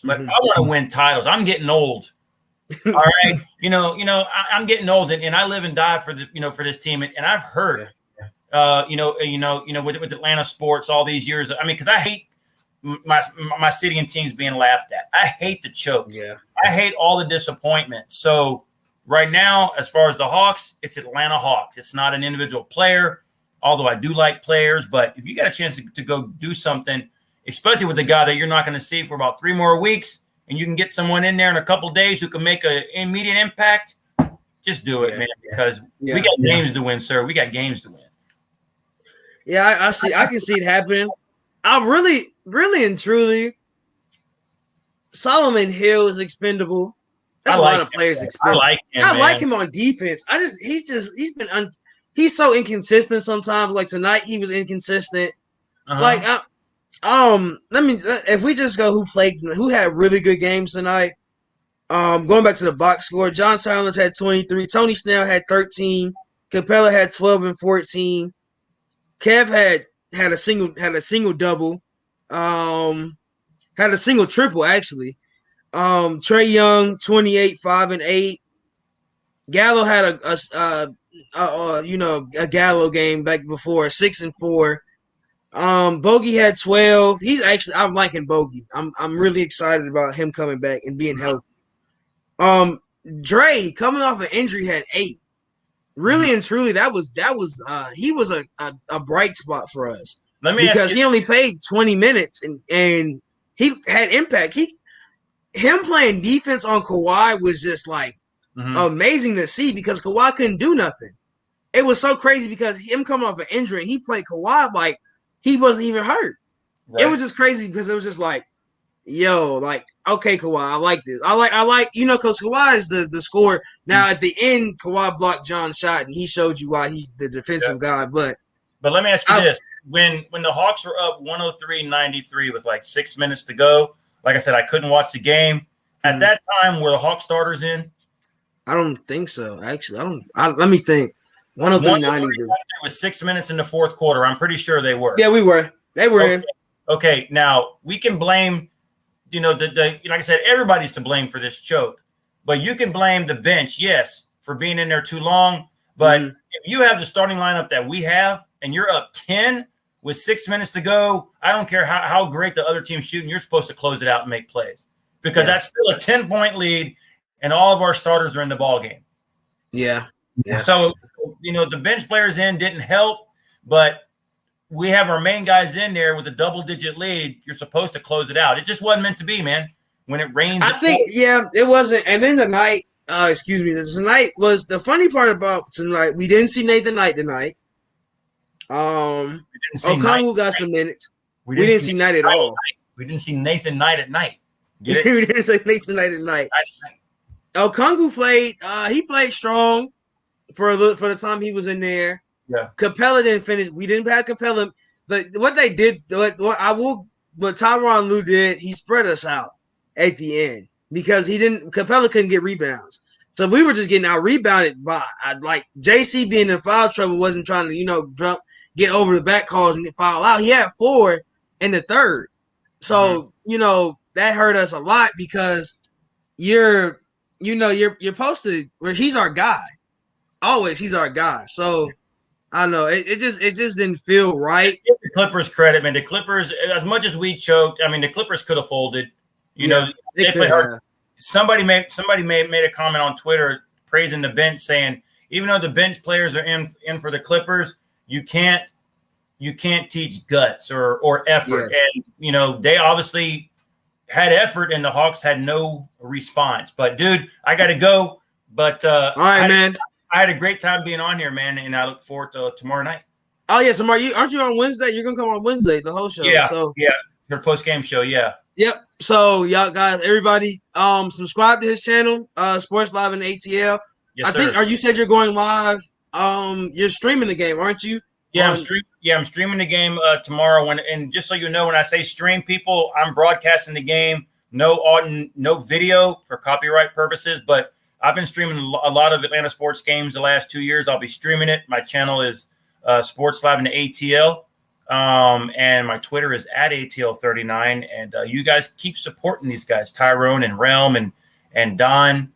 but I want to win titles. I'm getting old. All right. I'm getting old and I live and die for for this team. And I've heard, with Atlanta sports all these years, because I hate my city and teams being laughed at. I hate the chokes. Yeah. I hate all the disappointment. So right now, as far as the Hawks, it's Atlanta Hawks. It's not an individual player. Although I do like players, but if you got a chance to go do something, especially with a guy that you're not going to see for about 3 more weeks, and you can get someone in there in a couple of days who can make an immediate impact, just do it, man, because we got games to win, sir. We got games to win. Yeah, I can see it happening. I really and truly, Solomon Hill is expendable. That's a lot of players expendable. I like him on defense. He's so inconsistent sometimes. Like tonight, he was inconsistent. Uh-huh. If we just go who had really good games tonight. Going back to the box score, John Silence had 23, Tony Snell had 13, Capella had 12 and 14, Kev had a single double, had a single triple actually. Trey Young 28, 5 and 8. Gallo had a Gallo game back before 6 and 4. Bogey had 12. I'm liking Bogey. I'm really excited about him coming back and being healthy. Dre coming off an injury had 8. Really and truly, he was a bright spot for us because he only played 20 minutes and he had impact. Him playing defense on Kawhi was just like amazing to see because Kawhi couldn't do nothing. It was so crazy because him coming off an injury, he played Kawhi like he wasn't even hurt. Right. It was just crazy because it was just like, yo, like, okay, Kawhi, I like this. I like, because Kawhi is the scorer. Now, at the end, Kawhi blocked John's shot, and he showed you why he's the defensive guy. But let me ask you this. When the Hawks were up 103-93 with like 6 minutes to go, like I said, I couldn't watch the game. At that time, were the Hawks starters in? I don't think so, actually. Let me think. 103-93. With 6 minutes in the fourth quarter. I'm pretty sure they were. Yeah, we were. They were in. Okay, now we can blame, like I said, everybody's to blame for this choke. But you can blame the bench, yes, for being in there too long. But if you have the starting lineup that we have and you're up 10 with 6 minutes to go, I don't care how great the other team's shooting, you're supposed to close it out and make plays. Because that's still a 10-point lead, and all of our starters are in the ball game. Yeah. So, the bench players in didn't help, but we have our main guys in there with a double-digit lead. You're supposed to close it out. It just wasn't meant to be, man. When it rains, I think, it wasn't. And then tonight, tonight was the funny part about tonight. We didn't see Nathan Knight tonight. Okongwu got some minutes. We didn't see Knight at all. We didn't see Nathan Knight at night. Get it? We didn't see Nathan Knight at night. Okongwu played. He played strong for the time he was in there. Yeah. Capella didn't finish. We didn't have Capella. But what they did, what Tyronn Lue did, he spread us out at the end because Capella couldn't get rebounds. So we were just getting out rebounded by like JC being in foul trouble, wasn't trying to, get over the back calls and get foul out. He had 4 in the third. So, that hurt us a lot because you're supposed to, where he's our guy. Always he's our guy. So I don't know. It just didn't feel right. Give the Clippers credit, man. The Clippers, as much as we choked, I mean, the Clippers could have folded. They could have. Somebody made a comment on Twitter praising the bench, saying even though the bench players are in for the Clippers, you can't teach guts or effort. Yeah. And they obviously had effort, and the Hawks had no response. But dude, I got to go. But all right, man. I had a great time being on here, man, and I look forward to tomorrow night. Oh yeah, tomorrow. Aren't you on Wednesday? You're gonna come on Wednesday, the whole show. Yeah. Your post-game show. Yeah. Yep. So y'all guys, everybody, subscribe to his channel, Sports Live in ATL. Yes, sir. You said you're going live. You're streaming the game, aren't you? Yeah, I'm streaming the game tomorrow. And just so you know, when I say stream, people, I'm broadcasting the game. No video for copyright purposes, but I've been streaming a lot of Atlanta sports games the last 2 years. I'll be streaming it. My channel is Sports Live in ATL, and my Twitter is @ATL39. And you guys keep supporting these guys, Tyrone and Realm and Don.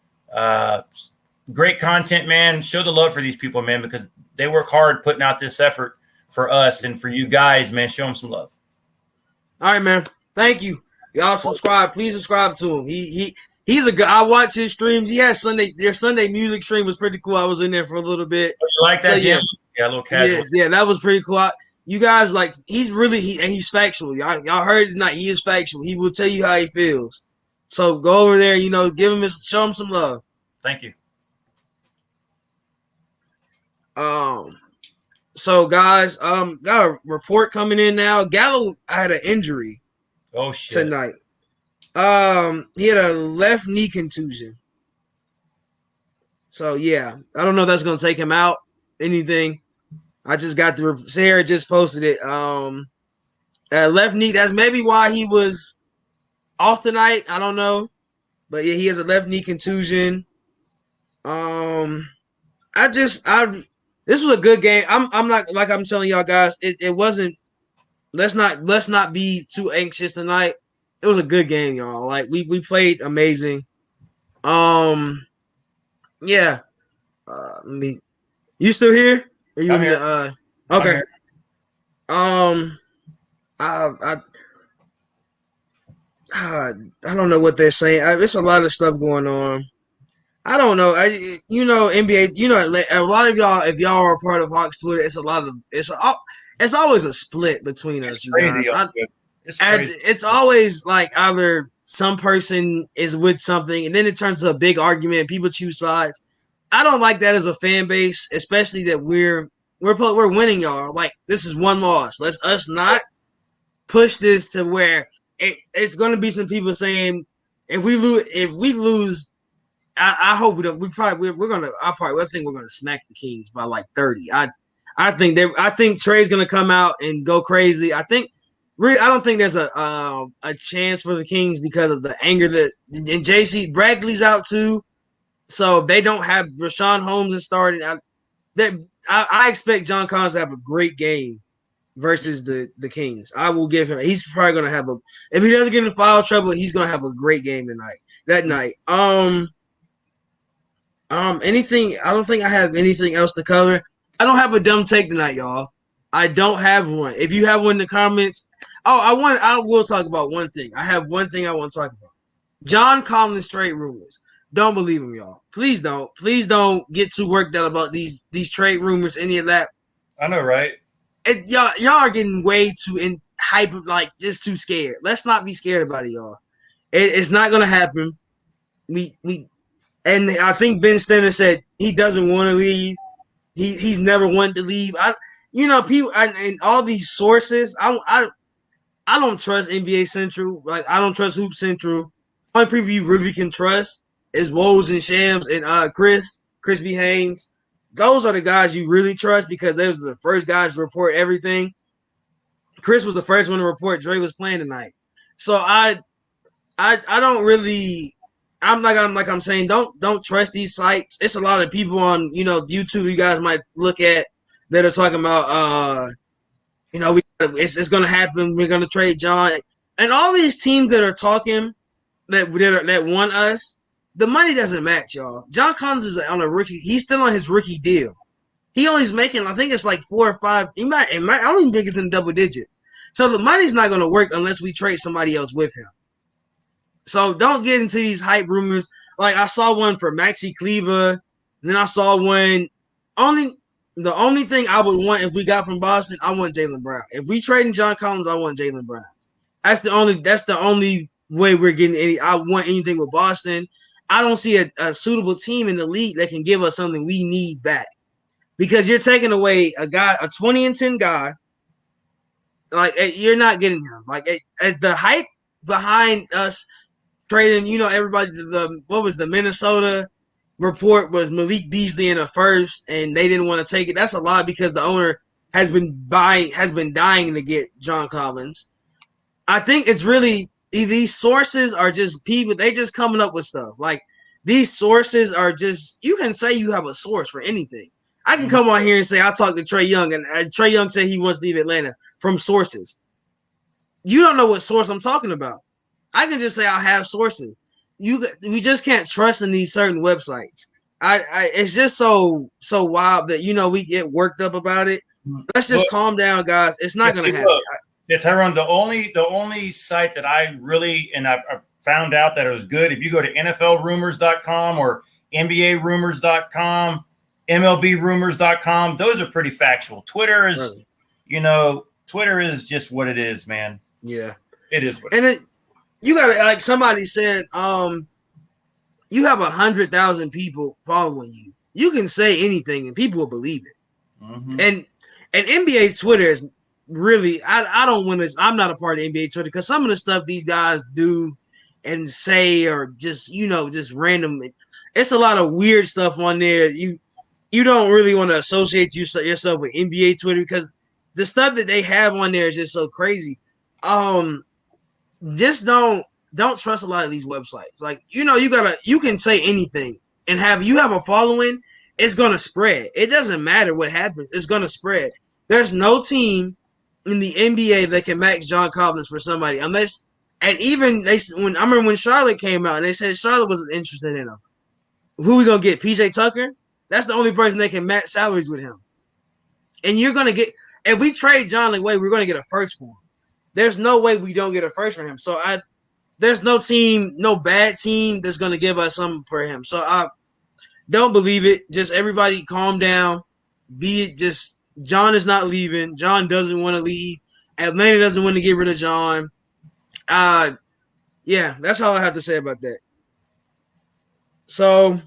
Great content, man. Show the love for these people, man, because they work hard putting out this effort for us and for you guys, man. Show them some love. All right, man. Thank you. Y'all subscribe. Please subscribe to him. He's a good. I watch his streams. He has their Sunday music stream was pretty cool. I was in there for a little bit. Oh, you like that? So, yeah, a little casual. Yeah, that was pretty cool. You guys he's factual. Y'all heard it tonight. He is factual. He will tell you how he feels. So go over there, show him some love. Thank you. So guys, got a report coming in now. Gallo had an injury. Oh shit. Tonight. He had a left knee contusion. So yeah, I don't know if that's gonna take him out. Anything. I just got Sarah just posted it. Left knee. That's maybe why he was off tonight. I don't know, but yeah, he has a left knee contusion. This was a good game. I'm not, like I'm telling y'all guys, it wasn't. Let's not be too anxious tonight. It was a good game, y'all. Like we played amazing. Yeah. You still here? Are you here. Okay. I don't know what they're saying. There's a lot of stuff going on. I don't know. NBA. A lot of y'all. If y'all are part of Hawks Twitter, it's always a split between us. You guys. It's crazy. It's always like either some person is with something, and then it turns to a big argument. People choose sides. I don't like that as a fan base, especially that we're winning, y'all. Like, this is one loss. Let's us not push this to where it's going to be some people saying if we lose, I hope we don't. I think we're gonna smack the Kings by like 30. I think Trey's gonna come out and go crazy. I don't think there's a chance for the Kings because of the anger that and JC Bradley's out too, so they don't have Rashawn Holmes is starting. I expect John Collins to have a great game versus the Kings. I will give him. He's probably gonna have if he doesn't get in foul trouble, he's gonna have a great game that night. Anything? I don't think I have anything else to cover. I don't have a dumb take tonight, y'all. I don't have one. If you have one in the comments, I will talk about one thing. I have one thing I want to talk about. John Collins trade rumors. Don't believe him, y'all. Please don't. Please don't get too worked out about these trade rumors, any of that. I know, right? Y'all are getting way too hype, like just too scared. Let's not be scared about it, y'all. It's not gonna happen. And I think Ben Stenner said he doesn't want to leave. He's never wanted to leave. People and all these sources. I don't trust NBA Central. Like, I don't trust Hoop Central. Only people you really can trust is Woj and Shams and Crispy Haynes. Those are the guys you really trust because those are the first guys to report everything. Chris was the first one to report Dre was playing tonight. So I don't really. I'm saying, don't trust these sites. It's a lot of people on YouTube you guys might look at that are talking about it's gonna happen. We're gonna trade John and all these teams that are talking that want us. The money doesn't match, y'all. John Collins is on a rookie. He's still on his rookie deal. He only's making, I think it's like 4 or 5. I don't even think it's in double digits. So the money's not gonna work unless we trade somebody else with him. So don't get into these hype rumors. Like, I saw one for Maxi Kleber, and then I saw one. The only thing I would want if we got from Boston, I want Jaylen Brown. If we trading John Collins, I want Jaylen Brown. That's the only way we're getting any. I want anything with Boston. I don't see a suitable team in the league that can give us something we need back. Because you're taking away a 20-10 guy. Like, you're not getting him. Like, the hype behind us trading, everybody. What was the Minnesota report was Malik Beasley in a first, and they didn't want to take it. That's a lot because the owner has been dying to get John Collins. I think it's really these sources are just people. They just coming up with stuff. Like, these sources are just, you can say you have a source for anything. I can come on here and say I talked to Trae Young, and Trae Young said he wants to leave Atlanta from sources. You don't know what source I'm talking about. I can just say I have sources. We just can't trust in these certain websites. It's just so wild that we get worked up about it. Let's just calm down, guys. It's not going to happen. Yeah, Tyrone. The only site that I really I've found out that it was good. If you go to NFLrumors.com or NBArumors.com, MLBrumors.com, those are pretty factual. Twitter is, Twitter is just what it is, man. Yeah, it is. What you gotta, like somebody said, you have 100,000 people following you. You can say anything and people will believe it. Mm-hmm. And NBA Twitter is really, I don't want to. I'm not a part of NBA Twitter because some of the stuff these guys do and say or just just random. It's a lot of weird stuff on there. You don't really want to associate yourself with NBA Twitter because the stuff that they have on there is just so crazy. Just don't trust a lot of these websites. Like, you can say anything and you have a following, it's gonna spread. It doesn't matter what happens, it's gonna spread. There's no team in the NBA that can match John Collins for somebody unless, and even I remember when Charlotte came out and they said Charlotte wasn't interested in him. Who we gonna get? PJ Tucker? That's the only person that can match salaries with him. And you're gonna get, if we trade John away, we're gonna get a first for him. There's no way we don't get a first for him. So there's no team, no bad team that's gonna give us something for him. So I don't believe it. Just everybody calm down. John is not leaving. John doesn't want to leave. Atlanta doesn't want to get rid of John. Yeah, that's all I have to say about that. So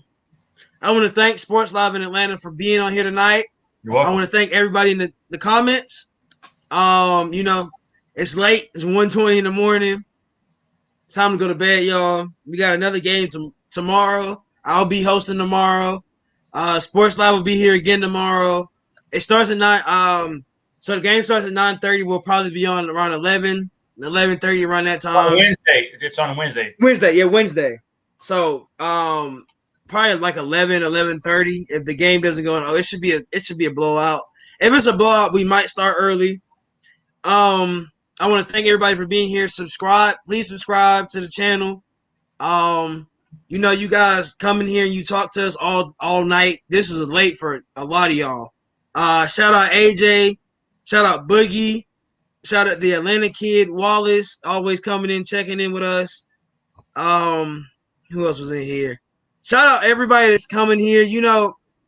I want to thank Sports Live in Atlanta for being on here tonight. You're welcome. I want to thank everybody in the comments. It's late. It's 1:20 in the morning. It's time to go to bed, y'all. We got another game tomorrow. I'll be hosting tomorrow. Sports Live will be here again tomorrow. It starts at 9. So the game starts at 9:30. We'll probably be on around 11:30 around that time. On Wednesday. It's on a Wednesday. Wednesday. So probably like 11:30. If the game doesn't go on, it should be a blowout. If it's a blowout, we might start early. I want to thank everybody for being here. Please subscribe to the channel. You guys come in here and you talk to us all night. This is late for a lot of y'all. Shout out AJ, shout out Boogie, shout out the Atlanta kid Wallace, always coming in, checking in with us. Who else was in here? Shout out everybody that's coming here.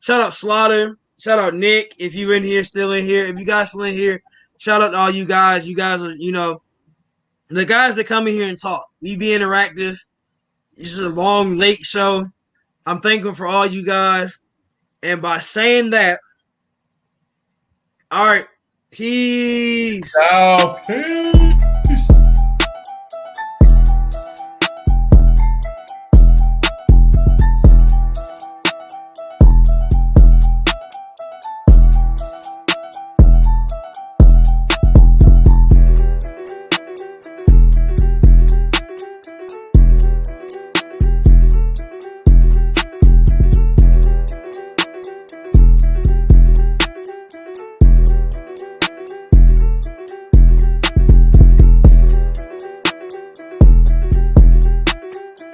Shout out Slaughter, shout out Nick, if you in here, still in here. If you guys still in here, shout out to all you guys. You guys are, the guys that come in here and talk. We be interactive. This is a long, late show. I'm thankful for all you guys. And by saying that, all right, peace. Oh, peace.